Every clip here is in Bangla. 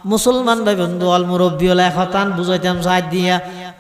মুসলমান ভাই বন্ধু অল মুরব্বী হলে হতান বুঝাইতাম সাইড দিয়া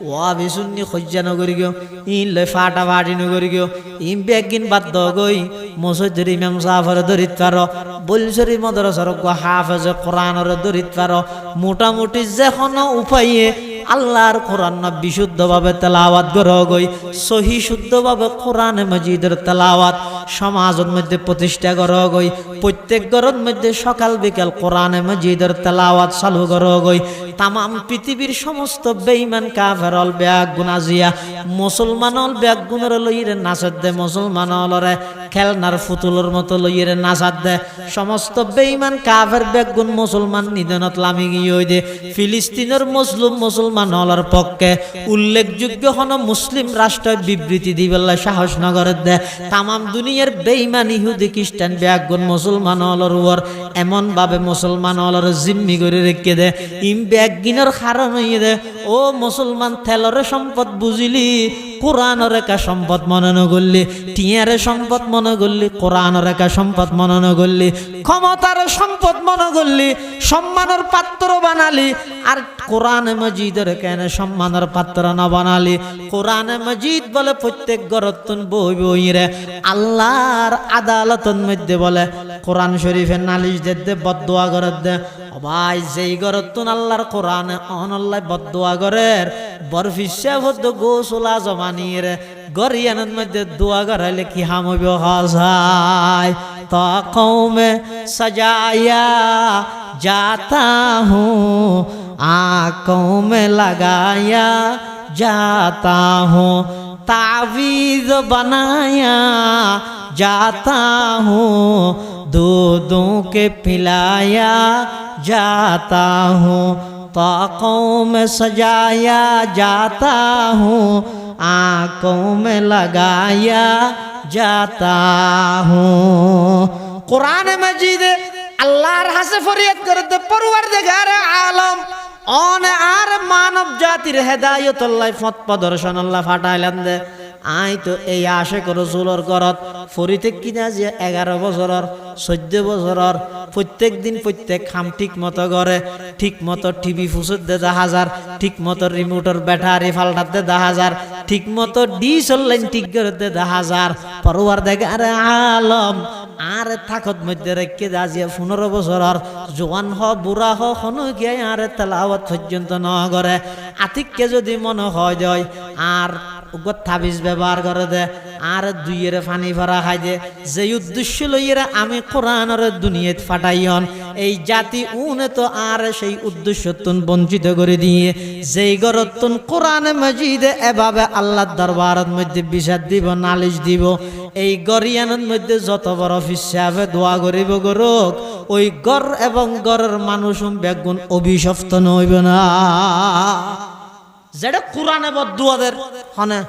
ও বিশুন্নি খজ্জা নগরি গো ইন লই ফাটা ফাটি নগরি গো ইম বেগিন বাদ্য গই মসজিদের ইমাম সাহেবের দরিত পারো বলছরি মাদ্রাসার গো হাফেজ কোরআনের দরিত পারো মোটামুটি যেকোনো উপায়ে আল্লাহর কোরআন বিশুদ্ধভাবে তেলাওয়াত করো গই সহি শুদ্ধভাবে কোরআন মাজিদের তেলাওয়াত সমাজের মধ্যে প্রতিষ্ঠা করো গই প্রত্যেক ঘরের মধ্যে সকাল বিকাল কোরআন মাজিদের তেলাওয়াত চালু করো গই তাম পৃথিবীর সমস্ত বেঈমান কাফেরল ব্যাগ গুনাজিয়া মুসলমানল ব্যাগ গুণের লইরে নাচাত দে মুসলমানলরে খেলনার ফুতুলের মতো লইরে নাচাত দে সমস্ত বেঈমান কাফের ব্যাগ গুণ মুসলমান নিধনত লামি গিয়ে দে ফিলিস্তিনের মজলুম মুসলমানলর পক্ষে উল্লেখযোগ্য হন মুসলিম রাষ্ট্র বিবৃতি দিবেলা সাহস নগরের দে তাম দুনিয়ার বেঈমান ইহুদি খ্রিস্টান ব্যাগ গুণ মুসলমানলর উপর এমন ভাবে মুসলমানলর জিম্মি করে রেখে দে ইম ব্যাগিনের কারণ হইয়ে দে ও মুসলমান থেলরে সম্পদ বুঝিলি কোরআনের একা সম্পদ মনে নগরলি টিয়ারে সম্পদ মনে করলি কোরআনের একা সম্পদ মনে নগরলি ক্ষমতার সম্পদ মনে করলি সম্মানের পাত্র বানালি আর কোরআন মজিদের কেন সম্মানের পাত্র না বানালি কোরআন মজিদ বলে প্রত্যেক গরতন বই বইরে আল্লাহর আদালতের মধ্যে বলে কোরআন শরীফের নালিশ দে বদদোয়া করে দে ভাই যেই গরতন আল্লাহর কোরআনে অনল্লাহ বদদোয়া করের বরফিসা ভদ্দ গোসলা জমানির গরিয়ানের মধ্যে দোয়া করাইলে কি হামব হাসায় তা কৌমে সজায়া जाता हूँ आँखों में लगाया जाता हूँ तावीज़ बनाया जाता हूँ दूधों के पिलाया जाता हूँ ताक़ों में सजाया जाता हूँ आँखों में लगाया जाता हूँ कुरान मजीद আল্লাহর হাসে ফরিয়াদ করতে পরওয়ারদিগার আলম অন আর মানব জাতির হেদায়েত আল্লাহ পথ প্রদর্শন আল্লাহ ফাটাইলেন দে আই তো এই আশিক রাসূলের ঘরত ফরিতে কিনা যে 11 বছরের 14 বছরের প্রত্যেক দিন প্রত্যেক খাম ঠিক মতো করে ঠিক মতো টিভি ফুসত দে 10,000 ঠিক মতো রিমোটের ব্যাটারি পাল্টাতে 10,000 ঠিক মতো ডিশ অনলাইন ঠিক করতে 10,000 পরওয়ারদিগার আলম আর থাকত মধ্যে রেখে আজিয়া 15 বছরের জোয়ান হ বুড়া হ কোনো গিয়ে আর তেলাওয়াত পর্যন্ত ন করে আতিককে যদি মনে হয় যায় আর তাবিজ ব্যবহার করে দে আর দুইয়ের পানি ভরা খাই দে যে উদ্দেশ্য লইয়েরা আমি কোরআনের দুনিয়াত ফাটাইন এই জাতি উনে তো আর সেই উদ্দেশ্য তুন বঞ্চিত করে দিয়ে যেই গরতুন কোরআন মাজিদে এভাবে আল্লাহর দরবারের মধ্যে বিচার দিব নালিশ দিব এই গরিয়ানের মধ্যে যত বড় হিসাবে দোয়া করিব গরক ওই গর এবং গরের মানুষ বেগুন অভিশপ্ত নইব না যেটা কোরআনে বদদুয়াদের হনে